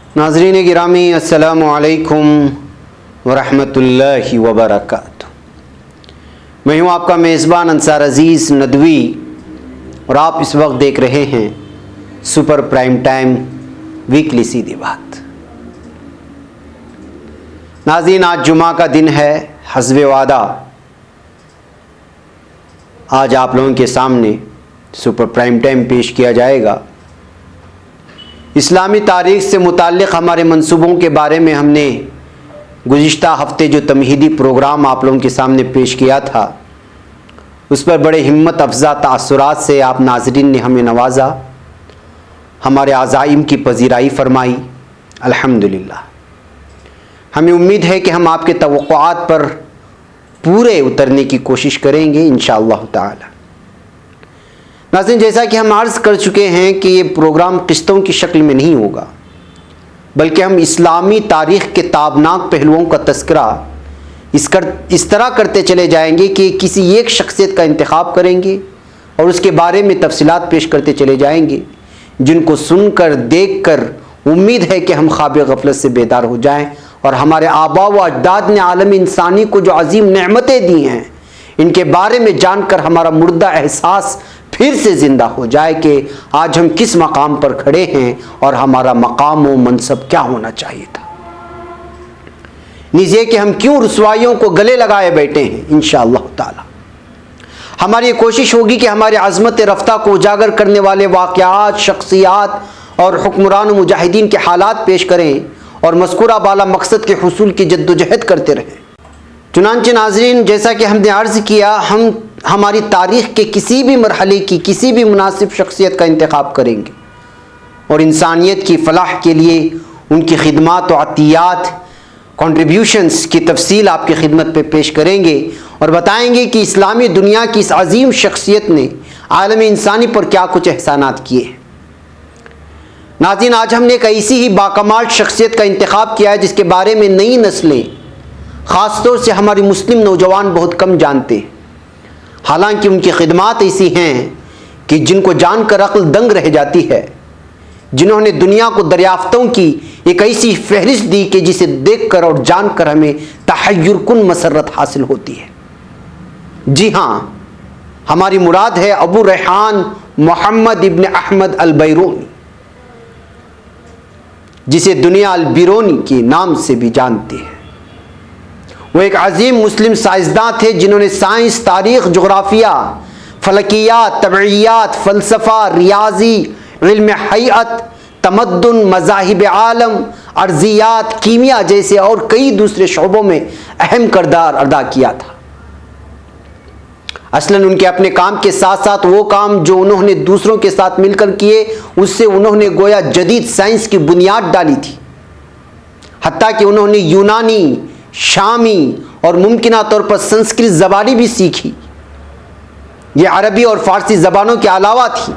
नाज़रीन गिरामी अस्सलामु अलैकुम वरहमतुल्लाहि वबरकातुहू। मैं हूँ आपका मेज़बान अंसार अज़ीज़ नदवी और आप इस वक्त देख रहे हैं सुपर प्राइम टाइम वीकली सीधी बात। नाज़रीन, आज जुमा का दिन है, हस्बे वादा आज आप लोगों के सामने सुपर प्राइम टाइम पेश किया जाएगा। इस्लामी तारीख़ से मुताल्लिक़ हमारे मंसूबों के बारे में हमने गुज़िश्ता हफ्ते जो तमहीदी प्रोग्राम आप लोगों के सामने पेश किया था, उस पर बड़े हिम्मत अफ़ज़ा तासुरात से आप नाज़रीन ने हमें नवाजा, हमारे आज़ाइम की पज़ीराई फरमाई। अल्हम्दुलिल्लाह, हमें उम्मीद है कि हम आपके तवक्कुआत पर पूरे उतरने की कोशिश करेंगे इंशाअल्लाह ताला। नाज़रीन, जैसा कि हम अर्ज़ कर चुके हैं कि ये प्रोग्राम किस्तों की शक्ल में नहीं होगा, बल्कि हम इस्लामी तारीख़ के ताबनाक पहलुओं का तज़किरा इस तरह करते चले जाएंगे कि किसी एक शख्सियत का इंतखाब करेंगे और उसके बारे में तफसीलात पेश करते चले जाएंगे, जिनको सुनकर देख कर उम्मीद है कि हम ख्वाब गफलत से बेदार हो जाएं और हमारे आबा व अजदाद ने आलम इंसानी को जो अजीम नेमतें दी हैं, इनके बारे में जानकर हमारा मुर्दा एहसास फिर से ज़िंदा हो जाए कि आज हम किस मकाम पर खड़े हैं और हमारा मकाम व मनसब क्या होना चाहिए था। नीज़े कि हम क्यों रुसवाइयों को गले लगाए बैठे हैं। इंशाअल्लाह ताला हमारी कोशिश होगी कि हमारे अज़मत रफ्ता को उजागर करने वाले वाक़यात, शख्सियात और हुक्मरान मुजाहिदीन के हालात पेश करें और मज़कूरा बाला मकसद के हुसूल की जद्दोजहद करते रहें। चुनांचे नाज़रीन, जैसा कि हमने अर्ज़ किया, हम हमारी तारीख़ के किसी भी मरहले की किसी भी मुनासिब शख्सियत का इंतखाब करेंगे और इंसानियत की फ़लाह के लिए उनकी खिदमात व अतियात, कॉन्ट्रीब्यूशंस की तफसील आपकी खिदमत पे पेश करेंगे और बताएंगे कि इस्लामी दुनिया की इस अजीम शख्सियत ने आलम इंसानी पर क्या कुछ एहसानात किए हैं। नाज़रीन, आज हमने एक ऐसी ही बाकमाल शख्सियत का इंतखाब किया है जिसके बारे में नई नस्लें, ख़ासतौर से हमारी मुस्लिम नौजवान बहुत कम जानते हैं। हालांकि उनकी खिदमात ऐसी हैं कि जिनको जानकर अक्ल दंग रह जाती है, जिन्होंने दुनिया को दरियाफ्तों की एक ऐसी फहरिस्त दी कि जिसे देखकर और जानकर हमें तहय्युरकुन मसरत हासिल होती है। जी हाँ, हमारी मुराद है अबू रेहान मोहम्मद इब्न अहमद अल बैरूनी, जिसे दुनिया अल बिरूनी के नाम से भी जानती है। वो एक अजीम मुस्लिम साइंसदान थे जिन्होंने साइंस, तारीख़, जोग्राफिया, फलकियात, तबइयात, फ़लसफ़ा, रियाजी, इल्म हयअत, तमद्दुन, मज़ाहिब आलम, अर्ज़ियात, कीमिया जैसे और कई दूसरे शोबों में अहम किरदार अदा किया था। असलन उनके अपने काम के साथ साथ वो काम जो उन्होंने दूसरों के साथ मिलकर किए, उससे उन्होंने गोया जदीद साइंस की बुनियाद डाली थी। हत्ता कि उन्होंने यूनानी, शामी और मुमकिना तौर पर संस्कृत ज़बानी भी सीखी। ये अरबी और फ़ारसी ज़बानों के अलावा थी।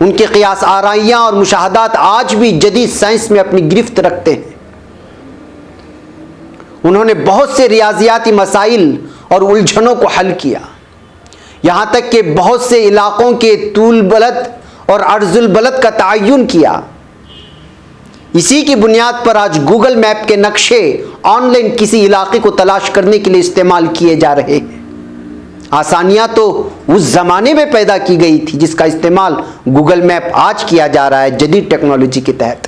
उनके क़ियास आराइयाँ और मुशाहदात आज भी जदीद साइंस में अपनी गिरफ्त रखते हैं। उन्होंने बहुत से रियाजियाती मसाइल और उलझनों को हल किया, यहाँ तक कि बहुत से इलाक़ों के तूल बलद और अर्जुल बलद का तयन किया। इसी की बुनियाद पर आज गूगल मैप के नक्शे ऑनलाइन किसी इलाके को तलाश करने के लिए इस्तेमाल किए जा रहे हैं। आसानियाँ तो उस ज़माने में पैदा की गई थी जिसका इस्तेमाल गूगल मैप आज किया जा रहा है जदीद टेक्नोलॉजी के तहत।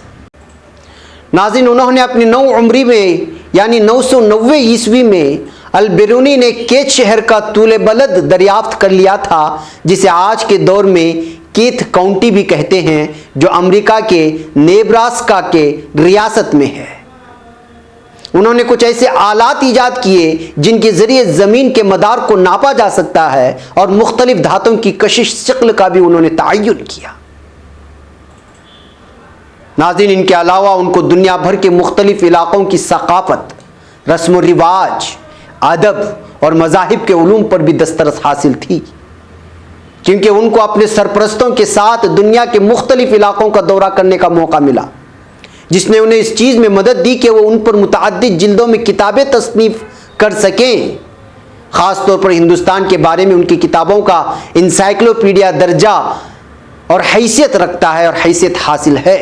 नाज़रीन, उन्होंने अपनी 9 उम्री में यानी 990 ईस्वी में अल बिरूनी ने केत शहर का तूल बलद दरियाफ्त कर लिया था, जिसे आज के दौर में कीथ काउंटी भी कहते हैं, जो अमेरिका के नेब्रास्का के रियासत में है। उन्होंने कुछ ऐसे आलात ईजाद किए जिनके ज़रिए ज़मीन के मदार को नापा जा सकता है और मुख्तलिफ धातुओं की कशिश शक्ल का भी उन्होंने तयन किया। नाज़रीन, इनके अलावा उनको दुनिया भर के मुख्तलिफ इलाक़ों की सकाफ़त, रस्म व रिवाज, अदब और मज़ाहिब के उलूम पर भी दस्तरस हासिल थी, क्योंकि उनको अपने सरपरस्तों के साथ दुनिया के मुख्तलिफ इलाक़ों का दौरा करने का मौका मिला, जिसने उन्हें इस चीज़ में मदद दी कि वो उन पर मुतअद्दिद जिल्दों में किताबें तसनीफ़ कर सकें। ख़ास तौर पर हिंदुस्तान के बारे में उनकी किताबों का इंसाइक्लोपीडिया दर्जा और हैसियत रखता है और हैसियत हासिल है।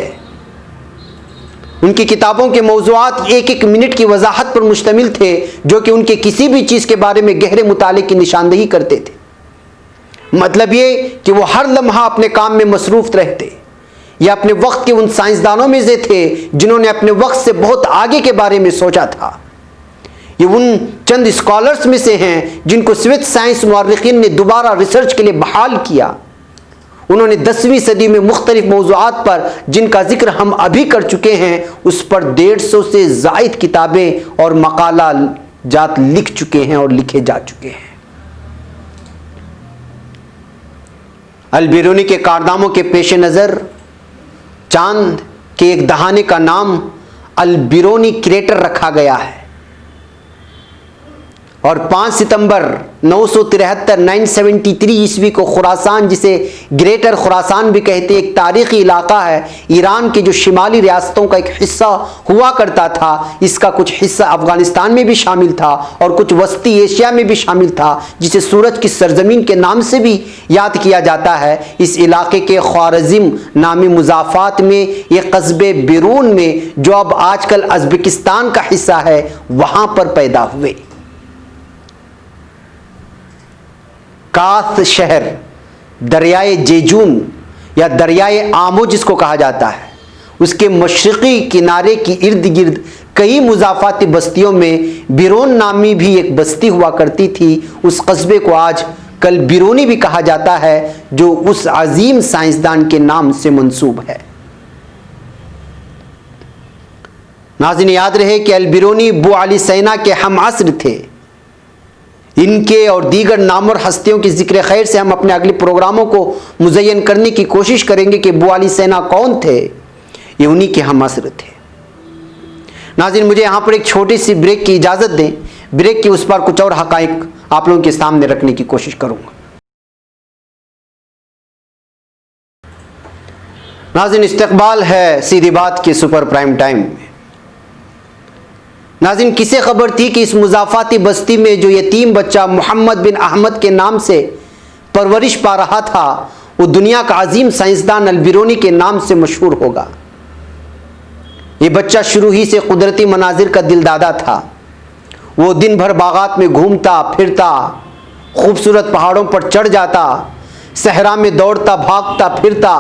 उनकी किताबों के मौज़ूआत एक एक मिनट की वजाहत पर मुश्तमिल थे, जो कि उनके किसी भी चीज़ के बारे में गहरे मुताले की निशानदेही करते थे। मतलब ये कि वो हर लम्हा अपने काम में मसरूफ़ रहते। या अपने वक्त के उन साइंसदानों में से थे जिन्होंने अपने वक्त से बहुत आगे के बारे में सोचा था। ये उन चंद स्कॉलर्स में से हैं जिनको स्विस साइंस मुअर्रिखीन ने दोबारा रिसर्च के लिए बहाल किया। उन्होंने 10वीं सदी में मुख्तलिफ मौज़ूआत पर, जिनका जिक्र हम अभी कर चुके हैं, उस पर 150 से ज़ायद किताबें और मकाला जात लिख चुके हैं और लिखे जा चुके हैं। अल-बिरूनी के कारनामों के पेश नज़र चांद के एक दहाने का नाम अल-बिरूनी क्रेटर रखा गया है और 5 सितंबर 973 ईस्वी को खुरासान, जिसे ग्रेटर खुरासान भी कहते हैं, एक तारीखी इलाका है, ईरान के जो शिमाली रियासतों का एक हिस्सा हुआ करता था, इसका कुछ हिस्सा अफगानिस्तान में भी शामिल था और कुछ वस्ती एशिया में भी शामिल था, जिसे सूरज की सरजमीन के नाम से भी याद किया जाता है। इस इलाके के ख्वारज़िम नामी मुज़ाफ़ात में एक कस्बे बिरून में, जो अब आजकल उज़्बेकिस्तान का हिस्सा है, वहाँ पर पैदा हुए। काथ शहर दरियाए जेजून या दरियाए आमो जिसको कहा जाता है, उसके मशरक़ी किनारे की इर्द गिर्द कई मुज़ाफ़ाती बस्तियों में बिरून नामी भी एक बस्ती हुआ करती थी। उस कस्बे को आज कल बिरूनी भी कहा जाता है, जो उस अजीम साइंसदान के नाम से मंसूब है। नाज़रीन, याद रहे कि अल-बिरूनी अबू अली सैना के हम असर थे। इनके और दीगर नामवर हस्तियों की जिक्र खैर से हम अपने अगले प्रोग्रामों को मुज़य्यन करने की कोशिश करेंगे कि अबू अली सैना कौन थे। ये उन्हीं के हम असर थे। नाज़रीन, मुझे यहाँ पर एक छोटी सी ब्रेक की इजाज़त दें। ब्रेक के उस पर कुछ और हक़ाइक़ आप लोगों के सामने रखने की कोशिश करूँगा। नाज़रीन, इस्तक़बाल है सीधी बात के सुपर प्राइम टाइम में। नाज़रीन, किसे खबर थी कि इस मुज़ाफ़ाती बस्ती में जो यतीम बच्चा मोहम्मद बिन अहमद के नाम से परवरिश पा रहा था, वो दुनिया का अजीम साइंसदान अल-बिरूनी के नाम से मशहूर होगा। ये बच्चा शुरू ही से कुदरती मनाजिर का दिलदादा था। वो दिन भर बागात में घूमता फिरता, खूबसूरत पहाड़ों पर चढ़ जाता, सहरा में दौड़ता भागता फिरता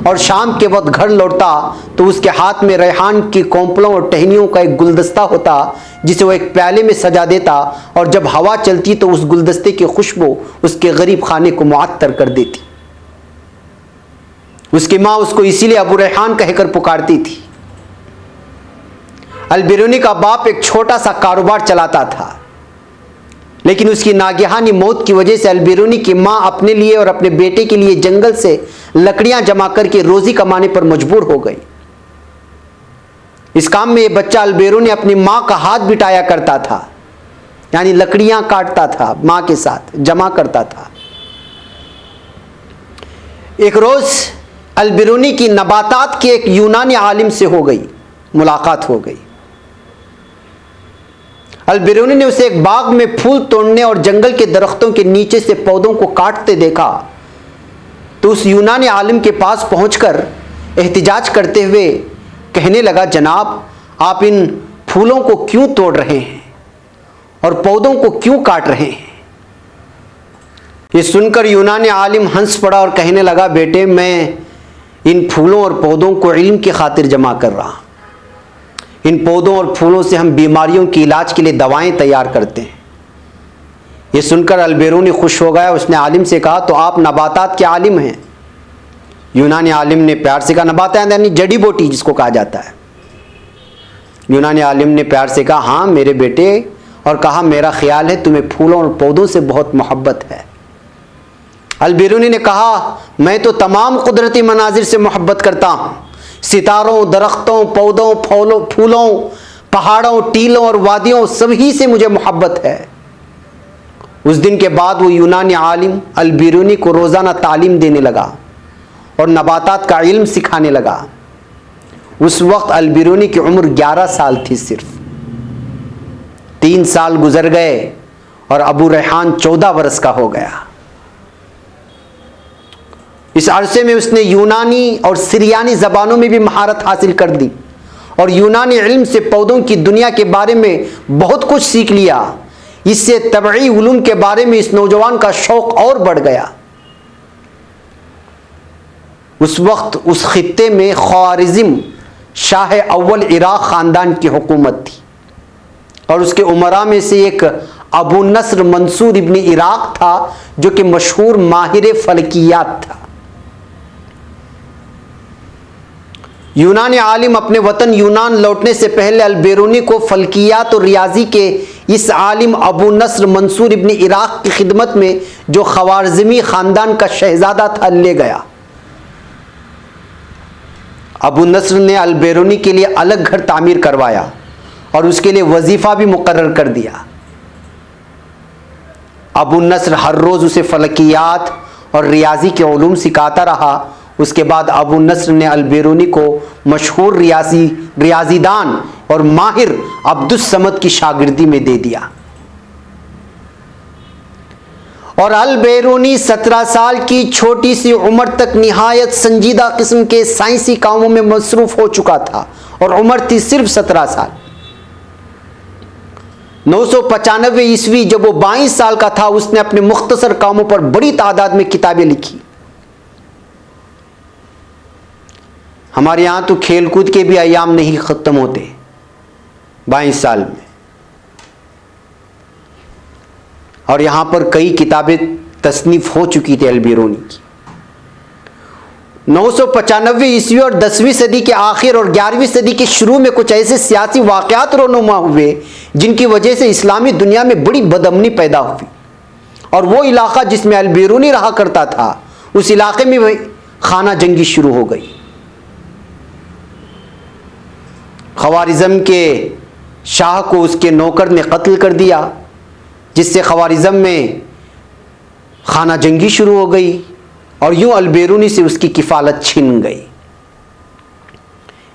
और शाम के वक्त घर लौटता तो उसके हाथ में रेहान की कोंपलों और टहनियों का एक गुलदस्ता होता, जिसे वो एक प्याले में सजा देता और जब हवा चलती तो उस गुलदस्ते की खुशबू उसके गरीब खाने को मुअत्तर कर देती। उसकी माँ उसको इसीलिए अबू रेहान कहकर पुकारती थी। अल-बिरूनी का बाप एक छोटा सा कारोबार चलाता था, लेकिन उसकी नागहानी मौत की वजह से अल-बिरूनी की माँ अपने लिए और अपने बेटे के लिए जंगल से लकड़ियां जमा करके रोजी कमाने पर मजबूर हो गई। इस काम में यह बच्चा अल-बिरूनी अपनी माँ का हाथ बिटाया करता था, यानी लकड़ियां काटता था, माँ के साथ जमा करता था। एक रोज अल-बिरूनी की नबातात के एक यूनानी आलिम से हो गई मुलाकात हो गई। अल-बिरूनी ने उसे एक बाग में फूल तोड़ने और जंगल के दरख्तों के नीचे से पौधों को काटते देखा तो उस यूनानी आलिम के पास पहुंचकर एहतिजाज करते हुए कहने लगा, जनाब, आप इन फूलों को क्यों तोड़ रहे हैं और पौधों को क्यों काट रहे हैं? ये सुनकर यूनानी आलिम हंस पड़ा और कहने लगा, बेटे, मैं इन फूलों और पौधों को इल्म की खातिर जमा कर रहा हूं। इन पौधों और फूलों से हम बीमारियों के इलाज के लिए दवाएं तैयार करते हैं। ये सुनकर अल-बिरूनी खुश हो गया। उसने आलिम से कहा, तो आप नबातात के आलिम हैं? यूनानी आलिम ने प्यार से कहा, नबातात यानी जड़ी बूटी जिसको कहा जाता है। यूनानी आलिम ने प्यार से कहा, हाँ मेरे बेटे, और कहा, मेरा ख्याल है तुम्हें फूलों और पौधों से बहुत मोहब्बत है। अल-बिरूनी ने कहा, मैं तो तमाम कुदरती मनाजिर से मोहब्बत करता हूँ, सितारों, दरख्तों, पौधों, फूलों, पहाड़ों, टीलों और वादियों, सभी से मुझे मोहब्बत है। उस दिन के बाद वो यूनानी आलिम अल-बिरूनी को रोज़ाना तालीम देने लगा और नबातात का इल्म सिखाने लगा। उस वक्त अल-बिरूनी की उम्र 11 साल थी सिर्फ। 3 साल गुजर गए और अबू रेहान 14 वर्ष का हो गया। इस अरसे में उसने यूनानी और सिरियानी ज़बानों में भी महारत हासिल कर दी और यूनानी इल्म से पौधों की दुनिया के बारे में बहुत कुछ सीख लिया। इससे तबई उलूम के बारे में इस नौजवान का शौक और बढ़ गया। उस वक्त उस खित्ते में ख्वारिज़्म शाह अव्वल इराक ख़ानदान की हुकूमत थी और उसके उमरा में से एक अबू नस्र मंसूर इब्न इराक था जो कि मशहूर माहिर फलकियात था। यूनानी आलिम अपने वतन यूनान लौटने से पहले अल-बेरूनी को फलकियात और रियाजी के इस आलिम अबू नस्र मंसूर इब्न इराक की खिदमत में, जो ख्वारिज़मी ख़ानदान का शहज़ादा था, ले गया। अबू नस्र ने अल-बेरूनी के लिए अलग घर तामीर करवाया और उसके लिए वजीफ़ा भी मुकर्रर कर दिया। अबू नस्र हर रोज़ उसे फलकियात और रियाजी के उलूम सिखाता रहा। उसके बाद अबू नस्र ने अल-बेरूनी को मशहूर रियाजीदान और माहिर अब्दुस समद की शागिर्दी में दे दिया और अल-बेरूनी 17 साल की छोटी सी उम्र तक निहायत संजीदा किस्म के साइंसी कामों में मसरूफ़ हो चुका था और उम्र थी सिर्फ 17 साल। 995 ईस्वी जब वो 22 साल का था, उसने अपने मुख्तसर कामों पर बड़ी तादाद में किताबें लिखी। हमारे यहाँ तो खेल कूद के भी अयाम नहीं ख़त्म होते 22 साल में, और यहाँ पर कई किताबें तसनीफ़ हो चुकी थी अल-बेरूनी की। 995 ईस्वी और 10वीं सदी के आखिर और 11वीं सदी के शुरू में कुछ ऐसे सियासी वाक़यात रोनुमा हुए जिनकी वजह से इस्लामी दुनिया में बड़ी बदअमनी पैदा हुई और वो इलाक़ा जिसमें अल-बेरूनी रहा करता था, उस इलाक़े में खाना जंगी शुरू हो गई। ख़वारिज़म के शाह को उसके नौकर ने कत्ल कर दिया, जिससे ख़वारिज़म में खाना जंगी शुरू हो गई और यूं अल-बेरूनी से उसकी किफ़ालत छिन गई।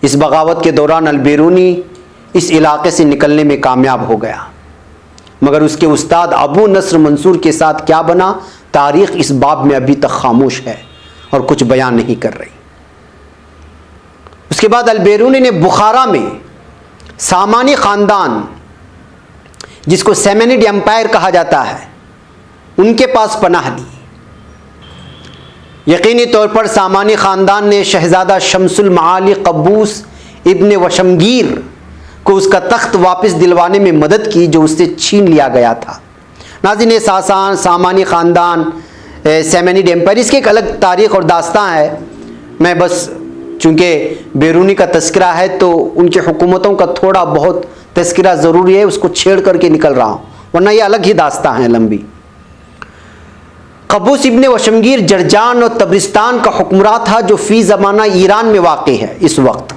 इस बगावत के दौरान अल-बेरूनी इस इलाक़े से निकलने में कामयाब हो गया, मगर उसके उस्ताद अबू नस्र मंसूर के साथ क्या बना, तारीख़ इस बाब में अभी तक खामोश है और कुछ बयान नहीं कर रही। उसके बाद अल-बेरूनी ने बुखारा में सामानी ख़ानदान, जिसको सैमनिड एम्पायर कहा जाता है, उनके पास पनाह ली। यकीनी तौर पर सामानी ख़ानदान ने शहज़ादा शमसुल माली क़ब्बूस इब्न वशमगीर को उसका तख्त वापस दिलवाने में मदद की जो उससे छीन लिया गया था। नाज़रीन, सासान, सामानी ख़ानदान, सैमनिड एम्पायर, इसकी एक अलग तारीख़ और दास्तां है। मैं बस चूँकि बेरूनी का तस्करा है तो उनकी हुकूमतों का थोड़ा बहुत तस्करा ज़रूरी है, उसको छेड़ करके निकल रहा हूँ, वरना ये अलग ही दास्तां है लंबी। क़ब्बूस इब्न वशमगीर जर्जान और तब्रिस्तान का हुक्मरान था जो फ़ी ज़माना ईरान में वाक़ई है इस वक्त।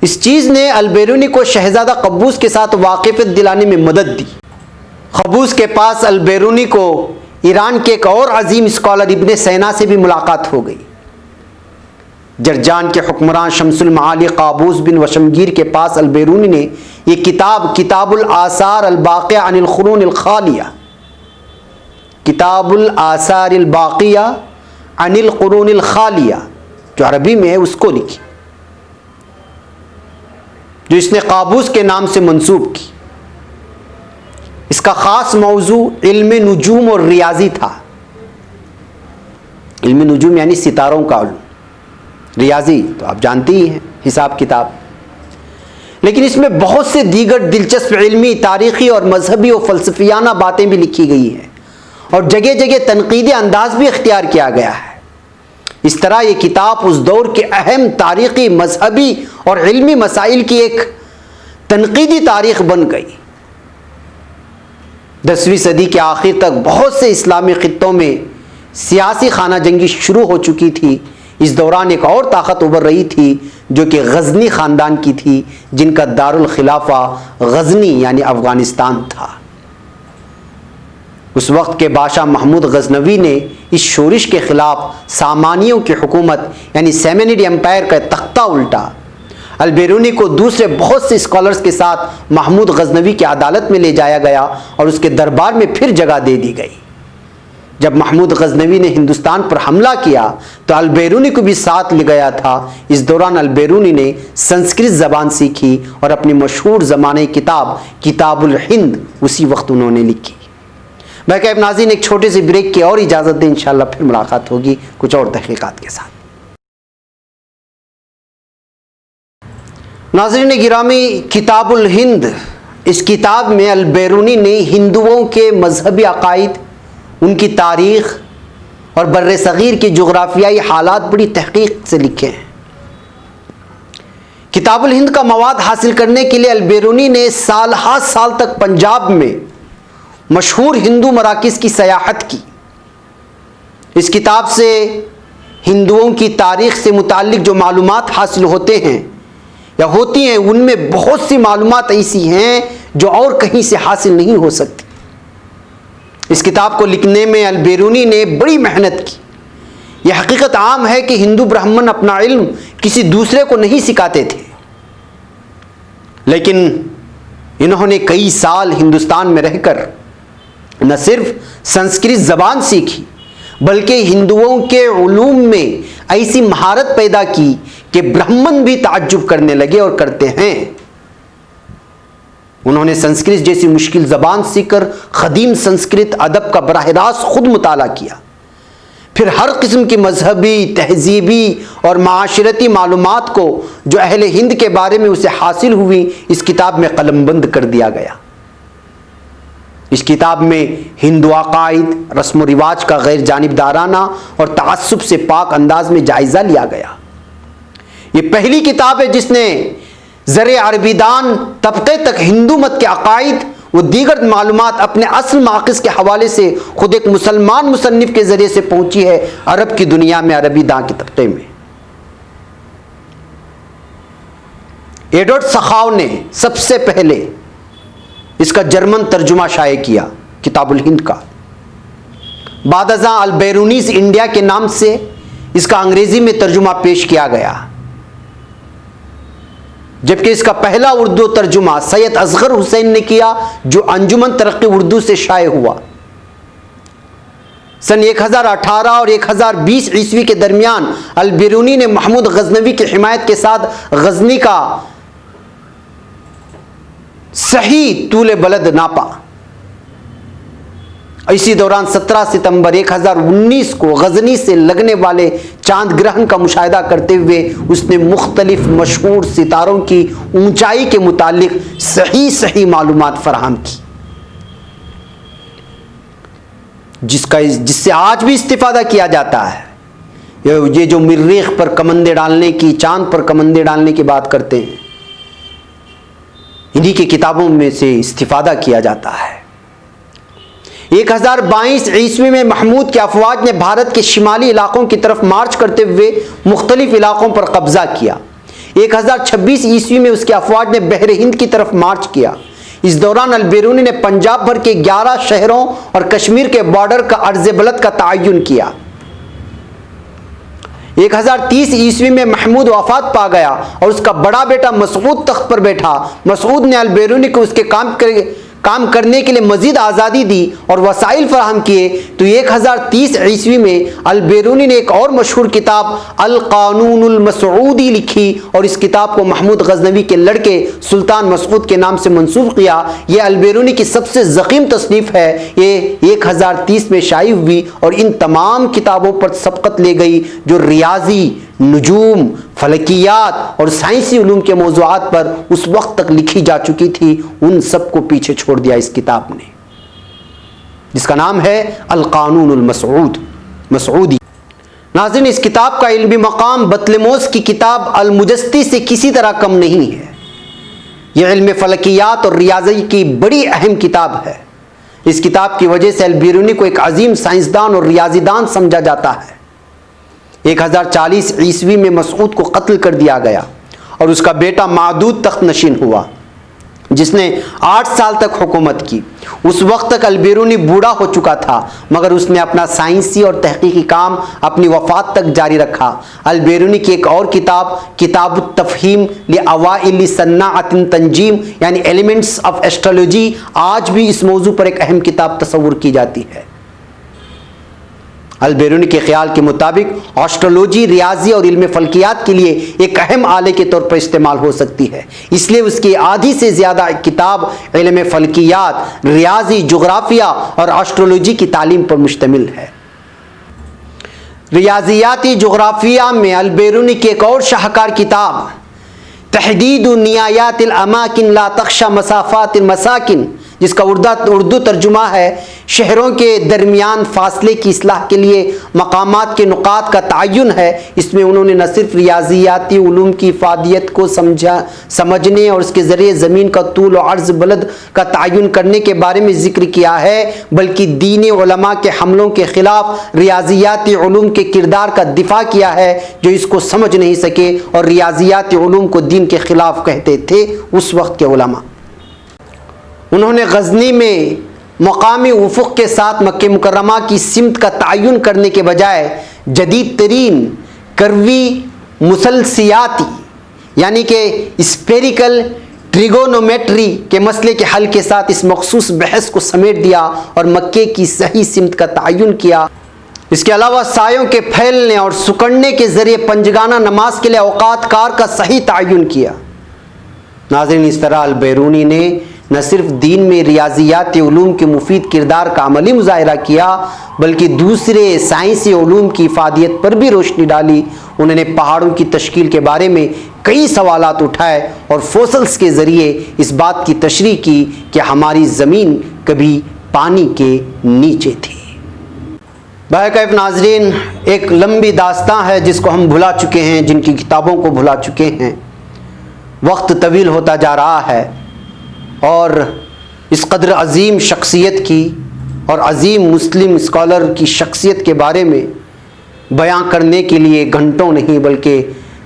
इस चीज़ ने अल-बेरूनी को शहज़ादा क़ब्बूस के साथ वाक़िफ़त दिलाने में मदद दी। क़ब्बूस के पास अल-बेरूनी को ईरान के एक और अजीम स्कॉलर इब्न सैना से भी मुलाकात हो गई। जर्जान के हुक्मरान शमसुल माली क़ब्बूस बिन वशमगीर के पास अल-बेरूनी ने ये किताबुल आसार अल-बाक़िया अनिल क़ुरून अल-ख़ालिया, किताबुल आसार अल-बाक़िया अनिल क़ुरून अल-ख़ालिया, जो अरबी में है, उसको लिखी, जो इसने क़ब्बूस के नाम से मंसूब की। इसका ख़ास मौजू इल्म नुजूम और रियाजी था। इल्म नुजूम यानी सितारों का इल्म, रियाजी तो आप जानती ही हैं, हिसाब किताब। लेकिन इसमें बहुत से दीगर दिलचस्प इल्मी, तारीख़ी और मजहबी और फ़लसफ़ियाना बातें भी लिखी गई हैं और जगह जगह तनक़ीदी अंदाज़ भी इख्तियार किया गया है। इस तरह ये किताब उस दौर के अहम तारीख़ी, मजहबी और इल्मी मसाइल की एक तनक़ीदी तारीख़ बन गई। 10वीं सदी के आखिर तक बहुत से इस्लामी ख़ित्तों में सियासी खाना जंगी शुरू हो चुकी थी। इस दौरान एक और ताकत उभर रही थी जो कि गज़नी ख़ानदान की थी, जिनका दारुल खिलाफा गज़नी यानी अफ़गानिस्तान था। उस वक्त के बादशाह महमूद गज़नवी ने इस शोरिश के ख़िलाफ़ सामानियों की हुकूमत यानी सैमनिड एम्पायर का तख्ता उल्टा। अल-बेरूनी को दूसरे बहुत से स्कॉलर्स के साथ महमूद गज़नवी की अदालत में ले जाया गया और उसके दरबार में फिर जगह दे दी गई। जब महमूद गजनवी ने हिंदुस्तान पर हमला किया तो अल-बैरूनी को भी साथ ले गया था। इस दौरान अल-बैरूनी ने संस्कृत ज़बान सीखी और अपनी मशहूर ज़माने किताब किताबुल हिंद उसी वक्त उन्होंने लिखी। मैं नाज़रीन एक छोटे से ब्रेक की और इजाज़त दें, इंशाअल्लाह फिर मुलाकात होगी कुछ और तहक़ीक़ात के साथ। नाज़रीन गिरामी, किताबुल हिंद, इस किताब में अल-बैरूनी ने हिंदुओं के मजहबी अकायद, उनकी तारीख़ और बर्रे सग़ीर के जोग्राफियाई हालात बड़ी तहक़ीक़ से लिखे हैं। किताबुल हिंद का मवाद हासिल करने के लिए अल-बैरूनी ने साल हा साल तक पंजाब में मशहूर हिंदू मराकिज़ की सयाहत की। इस किताब से हिंदुओं की तारीख़ से मुताल्लिक़ जो मालूमात हासिल होते हैं या होती हैं, उनमें बहुत सी मालूमात ऐसी हैं जो और कहीं से हासिल नहीं हो सकती। इस किताब को लिखने में अल-बैरूनी ने बड़ी मेहनत की। यह हकीकत आम है कि हिंदू ब्राह्मण अपना इल्म किसी दूसरे को नहीं सिखाते थे, लेकिन इन्होंने कई साल हिंदुस्तान में रहकर न सिर्फ संस्कृत ज़बान सीखी बल्कि हिंदुओं के उलूम में ऐसी महारत पैदा की कि ब्राह्मण भी ताज्जुब करने लगे और करते हैं। उन्होंने संस्कृत जैसी मुश्किल ज़बान सीखकर ख़दीम संस्कृत अदब का बराह रास्त खुद मुताला किया। फिर हर किस्म की मजहबी, तहजीबी और माशरती मालूमात को जो अहले हिंद के बारे में उसे हासिल हुई, इस किताब में कलमबंद कर दिया गया। इस किताब में हिंदू अकायद, रस्म व रिवाज का गैर जानिबदाराना और तअस्सुब से पाक अंदाज में जायज़ा लिया गया। ये पहली किताब है जिसने ज़र अरबीदान तबके तक हिंदू मत के अकायद व दीगर मालूमात अपने असल माक़िस के हवाले से खुद एक मुसलमान मुसन्निफ के ज़रिए से पहुंची है अरब की दुनिया में, अरबी दां के तबके में। एडवर्ड सखाव ने सबसे पहले इसका जर्मन तर्जुमा शाये किया किताबुल हिंद का। बादअज़ां अल-बैरूनीज़ इंडिया के नाम से इसका अंग्रेज़ी में तर्जुमा पेश किया गया, जबकि इसका पहला उर्दू तर्जुमा सैयद असगर हुसैन ने किया जो अंजुमन तरक्की उर्दू से शाये हुआ। सन 1018 और 1020 ईस्वी के दरमियान अल-बैरूनी ने महमूद गजनवी की हिमायत के साथ गजनी का सही तूले बलद नापा। इसी दौरान 17 सितंबर 1019 को गजनी से लगने वाले चांद ग्रहण का मुशाहिदा करते हुए उसने मुख्तलिफ मशहूर सितारों की ऊंचाई के मुतालिक सही मालूमात फराहम की, जिससे आज भी इस्तिफादा किया जाता है। ये जो मरीख पर कमंदे डालने की, चांद पर कमंदे डालने की बात करते हैं, इन्हीं की किताबों में से इस्तिफादा किया जाता है। 1022 ईस्वी में महमूद की अफवाज ने भारत के शिमाली इलाकों की तरफ मार्च करते हुए मुख्तलिफ इलाकों पर कब्जा किया। 1026 ईस्वी में उसकी अफवाज ने बहरे हिंद की तरफ मार्च किया। इस दौरान अल-बैरूनी ने पंजाब भर के 11 शहरों और कश्मीर के बॉर्डर का अर्ज़ बलद का तयन किया। 1030 ईस्वी में महमूद वफात पा गया और उसका बड़ा बेटा मसूद तख्त पर बैठा। मसूद ने अल-बैरूनी को उसके काम करने के लिए मजीद आज़ादी दी और वसाइल फराहम किए। तो 1030 ईस्वी में अल-बैरूनी ने एक और मशहूर किताब अल-क़ानूनुल मसऊदी लिखी और इस किताब को महमूद गजनवी के लड़के सुल्तान मसूद के नाम से मंसूब किया। यह अल-बैरूनी की सबसे ज़ख़ीम तसनीफ़ है। ये 1030 में शाई हुई और इन तमाम किताबों पर सबक़त ले गई जो रियाजी, नुजूम, फलकियात और साइंसी उलूम के मौज़ूआत पर उस वक्त तक लिखी जा चुकी थी, उन सब को पीछे छोड़ दिया इस किताब ने, जिसका नाम है अल-क़ानूनुल मसऊदी। नाज़रीन, इस किताब का इल्मी मकाम बतलेमोस की किताब अल-मुजस्ती से किसी तरह कम नहीं है। यह इल्म फलकियात और रियाजी की बड़ी अहम किताब है। इस किताब की वजह से अल-बैरूनी को एक अजीम साइंसदान और रियाजीदान समझा जाता है। 1040 ईस्वी में मसूद को कत्ल कर दिया गया और उसका बेटा मादूद तख्त नशीन हुआ, जिसने 8 साल तक हुकूमत की। उस वक्त तक अल-बैरूनी बूढ़ा हो चुका था, मगर उसने अपना साइंसी और तहकीकी काम अपनी वफ़ात तक जारी रखा। अल-बैरूनी की एक और किताब किताबुत तफ़हीम लिअवाइल सन्नाअतिन तंजीम यानी एलिमेंट्स ऑफ एस्ट्रोलॉजी आज भी इस मौजू पर एक अहम किताब तस्वुर की जाती है। अल-बैरूनी के ख्याल के मुताबिक एस्ट्रोलॉजी रियाजी और इल्म फल्कियात के लिए एक अहम आले के तौर पर इस्तेमाल हो सकती है। इसलिए उसकी आधी से ज़्यादा किताब इल्म फल्कियात, रियाजी, जोग्राफिया और एस्ट्रोलॉजी की तालीम पर मुश्तमिल है। रियाजियाती जोग्राफिया में अल-बैरूनी की एक और शाहकार किताब तहदीदु नियायातिल अमाकिन ला तख्शा मसाफातिल मसाकिन, जिसका उर्दू तर्जुमा है शहरों के दरमियान फासले की इस्लाह के लिए मकामात के नुकात का तयन है। इसमें उन्होंने न सिर्फ रियाजियाती उलूम की इफादियत को समझने और उसके ज़रिए ज़मीन का तूल और अर्ज़ बलद का तयन करने के बारे में ज़िक्र किया है, बल्कि दीन उलमा के हमलों के ख़िलाफ़ रियाजियाती उलूम के किरदार का दिफा किया है जो इसको समझ नहीं सके और रियाजियाती उलूम को दीन के ख़िलाफ़ कहते थे उस वक्त के उलमा। उन्होंने गज़नी में मकामी उफ़ुक़ के साथ मक्के मुकर्रमा की सिमत का तयन करने के बजाय जदीद तरीन करवी मुसलसियाती यानी कि स्पेरिकल ट्रिगोनोमेट्री के मसले के हल के साथ इस मखसूस बहस को समेट दिया और मक्के की सही सिमत का तयन किया। इसके अलावा सायों के फैलने और सुकड़ने के ज़रिए पंजगाना नमाज के लिए औकात कार का सही तयन किया। नाज़रीन, इस तरह अल-बैरूनी ने न सिर्फ दीन में रियाजियाती उलूम के मुफीद किरदार का अमली मुजाहिरा किया, बल्कि दूसरे साइंसी उलूम की इफादियत पर भी रोशनी डाली। उन्होंने पहाड़ों की तश्कील के बारे में कई सवालात उठाए और फोसल्स के ज़रिए इस बात की तशरीह की कि हमारी ज़मीन कभी पानी के नीचे थी। बाक़ैफ़ नाज़रीन, एक लंबी दास्तां है जिसको हम भुला चुके हैं, जिनकी किताबों को भुला चुके हैं। वक्त तवील होता जा रहा है और इस कदर अज़ीम शख्सियत की और अज़ीम मुस्लिम स्कॉलर की शख्सियत के बारे में बयां करने के लिए घंटों नहीं बल्कि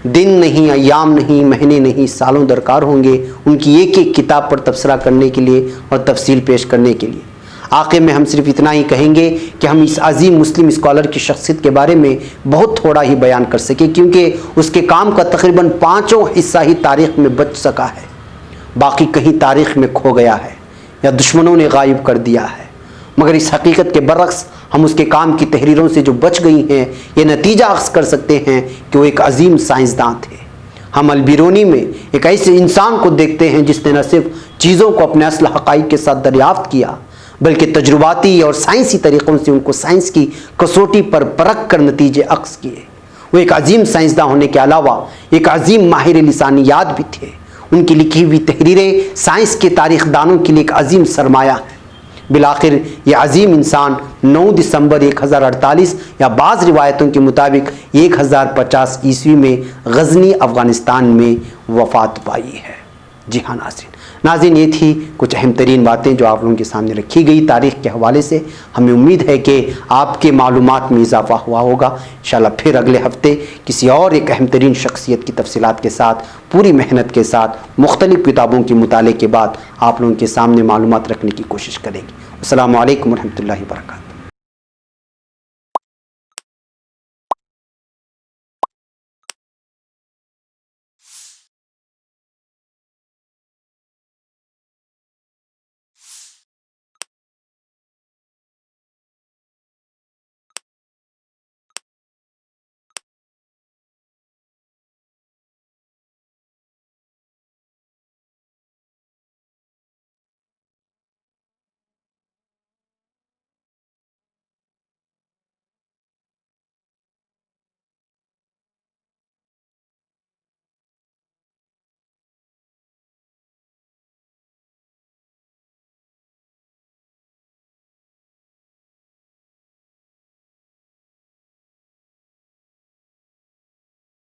दिन नहीं, अय्याम नहीं, महीने नहीं, सालों दरकार होंगे उनकी एक एक किताब पर तबसरा करने के लिए और तफसील पेश करने के लिए। आखिर में हम सिर्फ इतना ही कहेंगे कि हम इस अज़ीम मुस्लिम स्कॉलर की शख्सियत के बारे में बहुत थोड़ा ही बयान कर सके, क्योंकि उसके काम का तकरीबन 5वां हिस्सा ही तारीख़ में बच सका है, बाकी कहीं तारीख़ में खो गया है या दुश्मनों ने गायब कर दिया है। मगर इस हकीकत के बरक्स हम उसके काम की तहरीरों से जो बच गई हैं ये नतीजा अख्ज़ कर सकते हैं कि वो एक अजीम साइंसदान थे। हम अल-बैरूनी में एक ऐसे इंसान को देखते हैं जिसने न सिर्फ चीज़ों को अपने असल हक़ाइक़ के साथ दरियाफ़्त किया, बल्कि तजुर्बाती और साइंसी तरीक़ों से उनको साइंस की कसौटी पर परख कर नतीजे अख्ज़ किए। वो एक अजीम साइंसदान होने के अलावा एक अजीम माहिर लिसानियात भी थे। उनकी लिखी हुई तहरीरें साइंस के तारीख़दानों के लिए एक अजीम सरमाया है। बिलाखिर ये अजीम इंसान 9 दिसंबर 1048 या बाज़ रिवायतों के मुताबिक 1050 ईस्वी में गज़नी अफ़गानिस्तान में वफ़ात पाई है। जी हाँ नाज़रीन, ये थी कुछ अहम तरीन बातें जो आप लोगों के सामने रखी गई तारीख़ के हवाले से। हमें उम्मीद है कि आपके मालूमात में इजाफ़ा हुआ होगा। इंशाअल्लाह फिर अगले हफ्ते किसी और एक अहम तरीन शख्सियत की तफसीलात के साथ पूरी मेहनत के साथ मुख्तलिफ़ किताबों के मुताले के बाद आप लोगों के सामने मालूमात रखने की कोशिश करेंगे। अस्सलामु अलैकुम व रहमतुल्लाहि व बरकातहू।